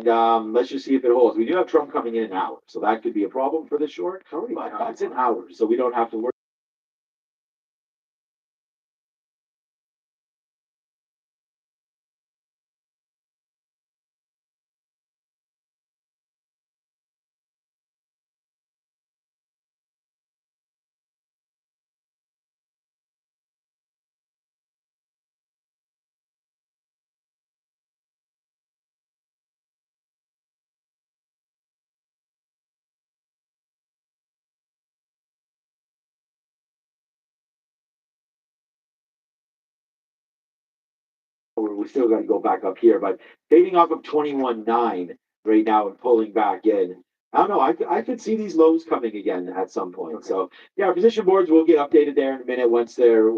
And let's just see if it holds. We do have Trump coming in an hour, so that could be a problem for the short. But that's an hour, so we don't have to worry. We still got to go back up here, but trading off of 21.9 right now and pulling back in. I don't know. I could see these lows coming again at some point. Okay. So yeah, our position boards will get updated there in a minute once they're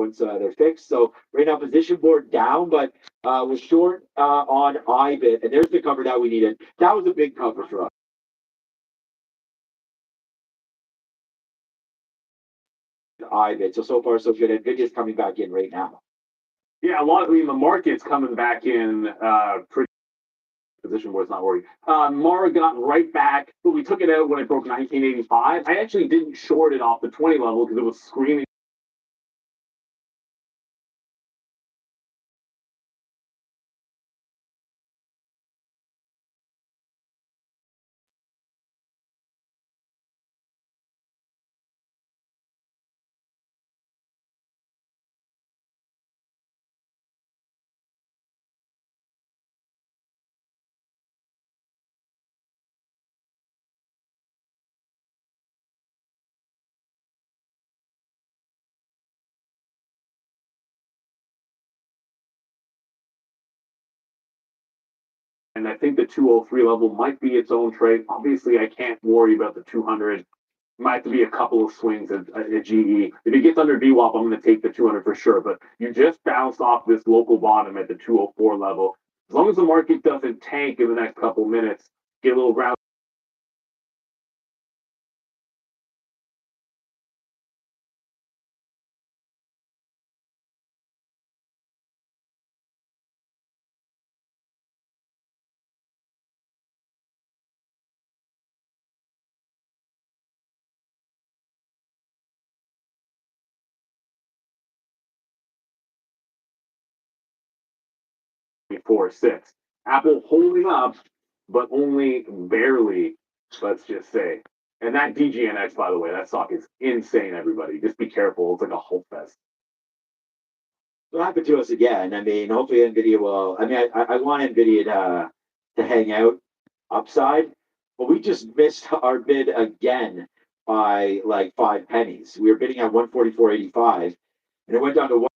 fixed. So right now position board down, but we're short on IBIT, and there's the cover that we needed. That was a big cover for us. IBIT. So far so good. Nvidia's coming back in right now. Yeah, the market's coming back in pretty position where it's not working. Mara got right back, but we took it out when it broke 1985. I actually didn't short it off the 20 level because it was screaming. And I think the 203 level might be its own trade. Obviously, I can't worry about the 200. Might have to be a couple of swings at GE. If it gets under VWAP, I'm going to take the 200 for sure. But you just bounced off this local bottom at the 204 level. As long as the market doesn't tank in the next couple minutes, get a little ground. Four, six. Apple holding up, but only barely, let's just say. And that DGNX, by the way, that stock is insane, everybody. Just be careful. It's like a whole fest. It'll happen to us again. I mean, hopefully Nvidia will. I mean, I want Nvidia to hang out upside, but we just missed our bid again by like 5 pennies. We were bidding at 144.85, and it went down to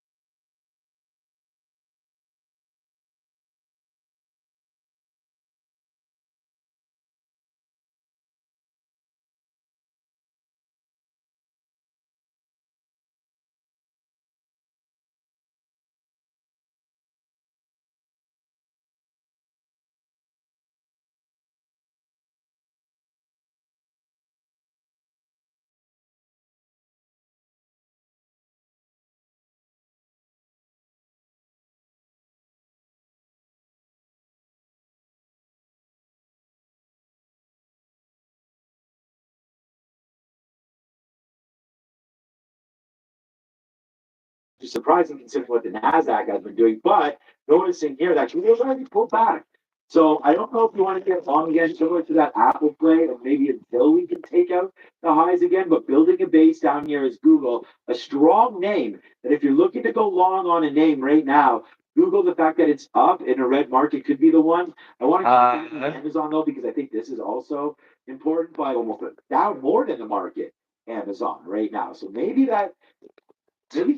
surprising considering what the Nasdaq has been doing. But noticing here that Google's already pulled back. So I don't know if you want to get long again, similar to that Apple play, or maybe until we can take out the highs again. But building a base down here is Google, a strong name that if you're looking to go long on a name right now, Google, the fact that it's up in a red market could be the one. I want to keep Amazon though, because I think this is also important, but almost down more than the market, Amazon right now. So maybe that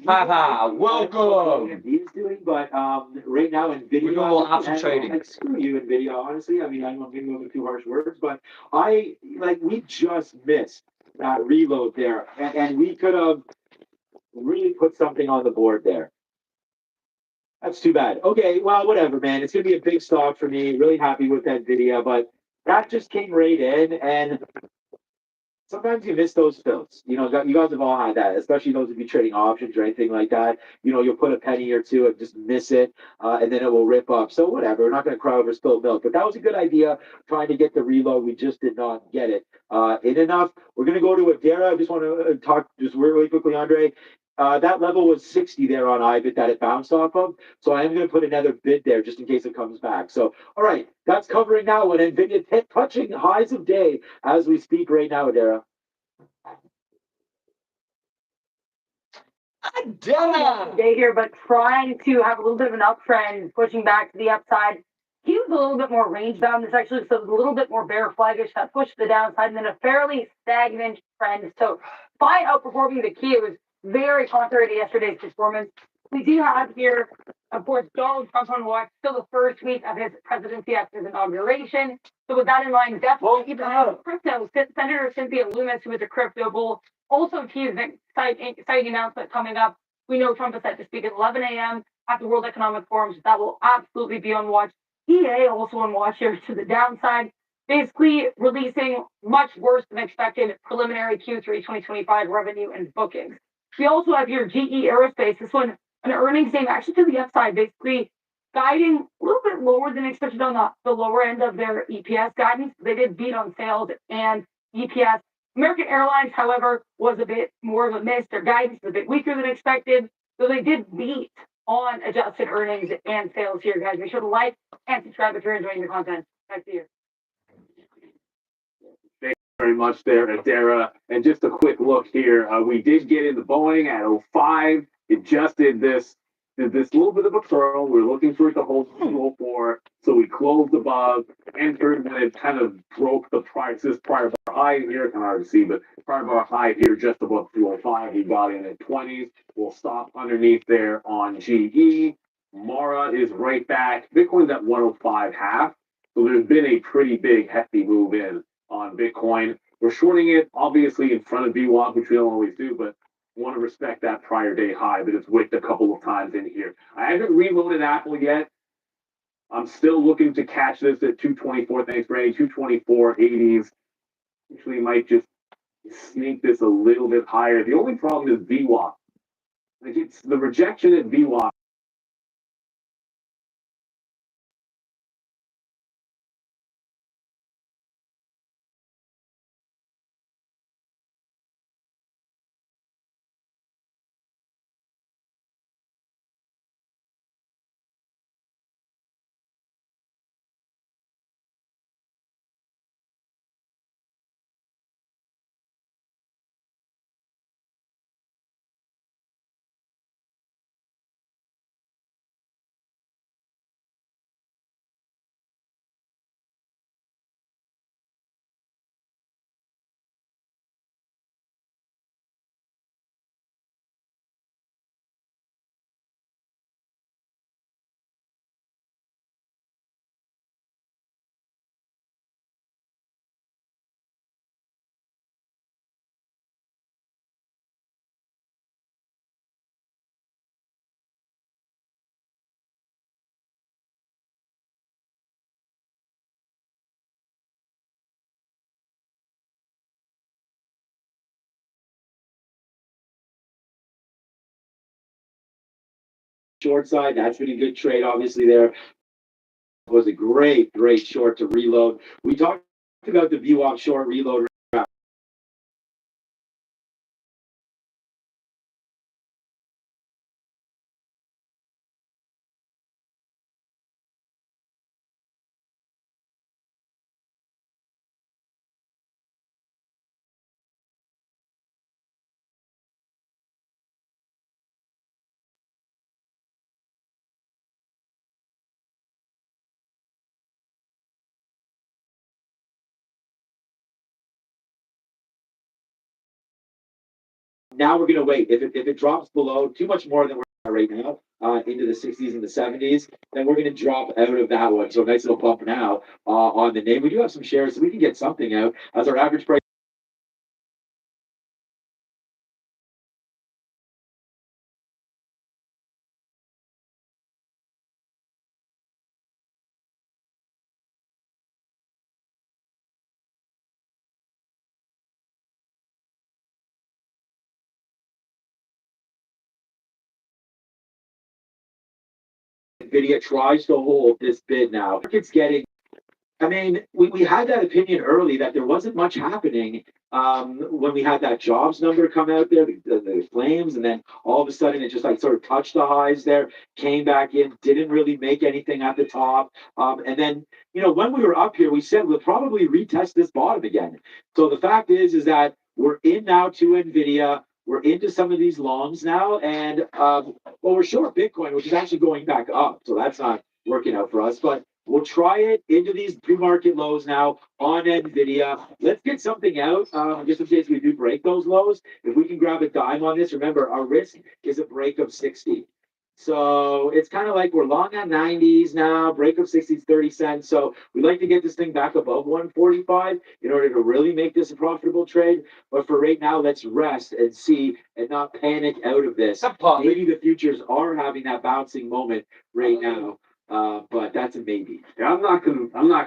Haha, welcome. He's doing, but right now Nvidia. We're all after trading. Like, screw you, Nvidia. Honestly, I mean, I don't maybe with too harsh words, but we just missed that reload there, and we could have really put something on the board there. That's too bad. Okay, well, whatever, man. It's gonna be a big stock for me. Really happy with that Nvidia, but that just came right in, and sometimes you miss those fills. You know, you guys have all had that, especially those of you trading options or anything like that. You know, you'll put a penny or two and just miss it, and then it will rip up. So whatever, we're not going to cry over spilled milk. But that was a good idea, trying to get the reload. We just did not get it in enough. We're going to go to Adara. I just want to talk just really quickly, Andre. That level was 60 there on IBIT that it bounced off of. So I am going to put another bid there just in case it comes back. So, all right, that's covering now when NVIDIA touching highs of day as we speak right now, Adara. Day here, but trying to have a little bit of an uptrend, pushing back to the upside. He was a little bit more range bound. This actually was a little bit more bear flaggish that pushed the downside, and then a fairly stagnant trend. So, by outperforming the key, it was very contrary to yesterday's performance. We do have here, of course, Donald Trump on watch, still the first week of his presidency after his inauguration. So, with that in mind, definitely keep an eye on crypto. Senator Cynthia Loomis, who is a crypto bull, also teased an exciting announcement coming up. We know Trump is set to speak at 11 a.m. at the World Economic Forum. So that will absolutely be on watch. EA also on watch here to the downside, basically releasing much worse than expected preliminary Q3 2025 revenue and bookings. We also have here GE Aerospace. This one, an earnings name actually to the upside, basically guiding a little bit lower than expected on the lower end of their EPS guidance. They did beat on sales and EPS. American Airlines, however, was a bit more of a miss. Their guidance was a bit weaker than expected, though they did beat on adjusted earnings and sales here, guys. Make sure to like and subscribe if you're enjoying the content. Back to you. Thank you very much there, Adara. And just a quick look here. We did get in the Boeing at 05. It just did this little bit of a curl. We're looking for it to hold 204. So we closed above, entered when it kind of broke the prices prior to our high here. It's kind of hard to see, but prior to our high here, just above 205, he got in at 20s. We'll stop underneath there on GE. Mara is right back. Bitcoin's at 105 half. So there's been a pretty big, hefty move in on Bitcoin. We're shorting it, obviously, in front of VWAP, which we don't always do, but want to respect that prior day high, but it's wicked a couple of times in here. I haven't reloaded Apple yet. I'm still looking to catch this at 224. Thanks, Ray. 224.80s. Actually, might just sneak this a little bit higher. The only problem is VWAP. Like it's the rejection at VWAP. Short side, that's been a good trade, obviously. There was a great short to reload. We talked about the VWAP short reload. Now we're going to wait. If it drops below too much more than we're at right now, into the 60s and the 70s, then we're going to drop out of that one. So nice little bump now on the name. We do have some shares, so we can get something out as our average price. NVIDIA tries to hold this bid now. It's getting, I mean, we had that opinion early that there wasn't much happening when we had that jobs number come out there, the flames, and then all of a sudden it just like sort of touched the highs there, came back in, didn't really make anything at the top. And then, when we were up here, we said we'll probably retest this bottom again. So the fact is that we're in now to NVIDIA. We're into some of these longs now, and we're short Bitcoin, which is actually going back up. So that's not working out for us, but we'll try it into these pre-market lows now on NVIDIA. Let's get something out just in case we do break those lows. If we can grab a dime on this, remember our risk is a break of 60. So it's kind of like we're long on 90s now, break of 60s, 30 cents. So we'd like to get this thing back above 145 in order to really make this a profitable trade. But for right now, let's rest and see and not panic out of this. Maybe the futures are having that bouncing moment right now. But that's a maybe. Yeah, I'm not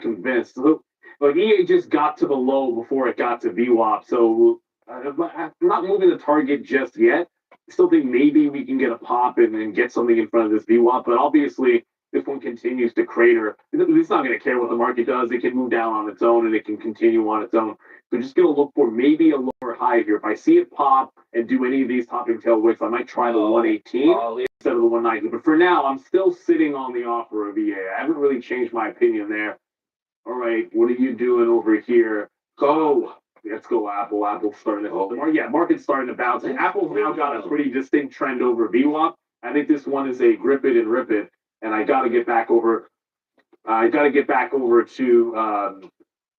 convinced. Look, like EA just got to the low before it got to VWAP, so I'm not moving the target just yet. I still think maybe we can get a pop and get something in front of this VWAP, but obviously this one continues to crater. It's not going to care what the market does. It can move down on its own and it can continue on its own. So just going to look for maybe a lower high here. If I see it pop and do any of these topping tail wicks, I might try the 118 instead of the 190. But for now, I'm still sitting on the offer of EA. I haven't really changed my opinion there. All right, what are you doing over here? Go. Let's go Apple. Apple's starting to market's starting to bounce. And Apple's now got a pretty distinct trend over VWAP. I think this one is a grip it and rip it. And I got to get back over. To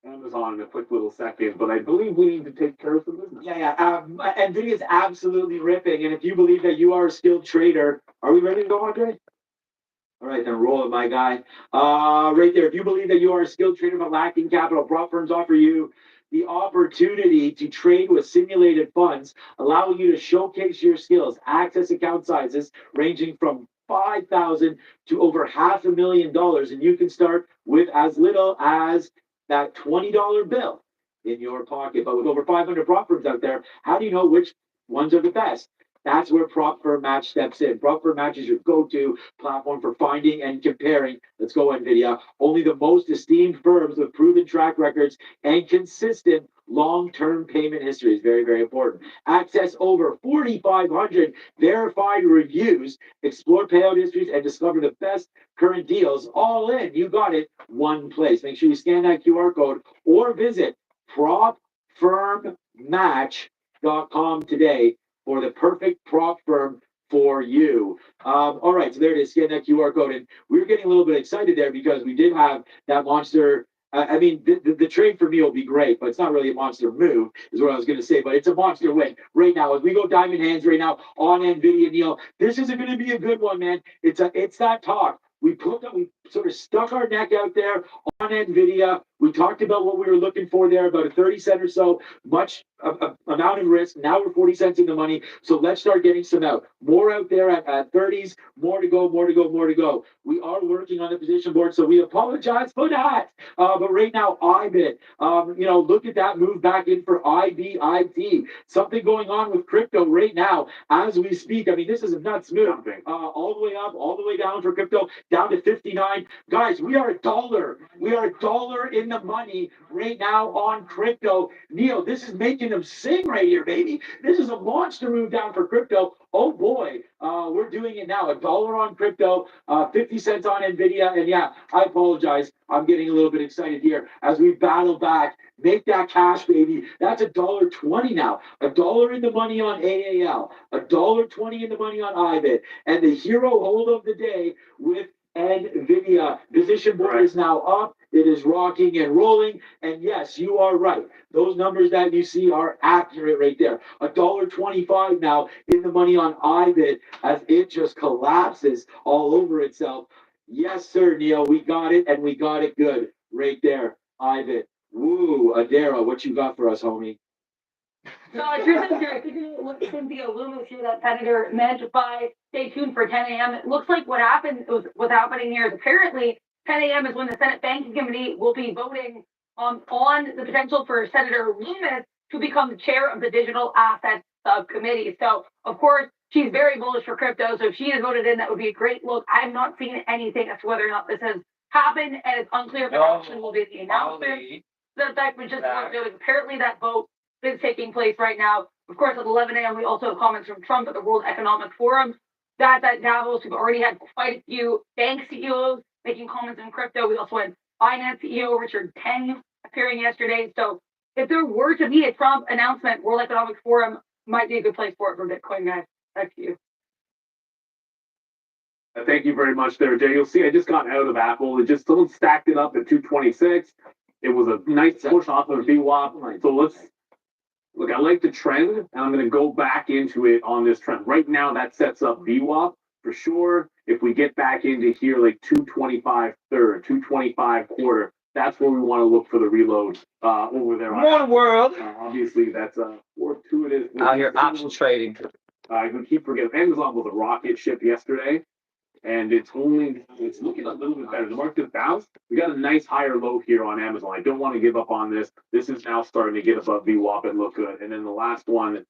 Amazon in a quick little second, but I believe we need to take care of some business. NVIDIA is absolutely ripping. And if you believe that you are a skilled trader, are we ready to go, Andre? All right, then roll it, my guy. Right there. If you believe that you are a skilled trader but lacking capital, prop firms offer you the opportunity to trade with simulated funds, allowing you to showcase your skills, access account sizes ranging from $5,000 to over $500,000, and you can start with as little as that $20 bill in your pocket. But with over 500 prop firms out there, how do you know which ones are the best? That's where Prop Firm Match steps in. Prop Firm Match is your go-to platform for finding and comparing. Let's go, NVIDIA. Only the most esteemed firms with proven track records and consistent long-term payment history is very, very important. Access over 4,500 verified reviews, explore payout histories, and discover the best current deals all in. You got it, one place. Make sure you scan that QR code or visit propfirmmatch.com today for the perfect prop firm for you. All right, so there it is. Scan that QR code. And we were getting a little bit excited there because we did have that monster. I mean, the trade for me will be great, but it's not really a monster move, is what I was going to say. But it's a monster win right now. As we go diamond hands right now on NVIDIA, Neil, this isn't going to be a good one, man. It's that talk. We sort of stuck our neck out there on NVIDIA. We talked about what we were looking for there, about a 30 cent or so, much amount of risk. Now we're 40 cents in the money. So let's start getting some out. More out there at 30s, more to go. We are working on the position board, so we apologize for that. But right now, IBIT, look at that move back in for IBIT. Something going on with crypto right now as we speak. I mean, this is a nuts move. All the way up, all the way down for crypto, down to 59. Guys, we are $1. We are $1 in the money right now on crypto. Neil, this is making them sing right here, baby. This is a monster move down for crypto. Oh boy, we're doing it now. $1 on crypto, 50 cents on NVIDIA. And yeah, I apologize. I'm getting a little bit excited here as we battle back. Make that cash, baby. That's $1.20 now. $1 in the money on AAL, $1.20 in the money on IBIT, and the hero hold of the day with NVIDIA. Position board is now up. It is rocking and rolling. And yes, you are right. Those numbers that you see are accurate right there. $1.25 now in the money on IBIT as it just collapses all over itself. Yes, sir, Neil. We got it, and we got it good right there. IBIT. Woo, Adara, what you got for us, homie? So, Cynthia Loomis here, that Senator managed by. Stay tuned for 10 a.m. It looks like what's happening here is apparently 10 a.m. is when the Senate Banking Committee will be voting on the potential for Senator Loomis to become the chair of the Digital Assets Subcommittee. So, of course, she's very bullish for crypto. So if she is voted in, that would be a great look. I'm not seeing anything as to whether or not this has happened, and it's unclear if an action will be the announcement. The fact was just apparently that vote is taking place right now. Of course, at 11 a.m., we also have comments from Trump at the World Economic Forum. That's at Davos. We've already had quite a few bank CEOs making comments on crypto. We also had finance CEO Richard Teng appearing yesterday. So if there were to be a Trump announcement, World Economic Forum might be a good place for it for Bitcoin, guys. Back to you. Thank you very much there, Jay. You'll see I just got out of Apple. It just someone stacked it up at 226. It was a nice push off of VWAP. So let's look. I like the trend, and I'm going to go back into it on this trend. Right now, that sets up VWAP for sure. If we get back into here, like 225 third, 225 quarter, that's where we want to look for the reload over there. More world. Obviously, that's fortuitous. Out here, option trading. I keep forgetting. Amazon was a rocket ship yesterday, and it's looking a little bit better. The market bounced. We got a nice higher low here on Amazon. I don't want to give up on this. This is now starting to get above VWAP and look good. And then the last one,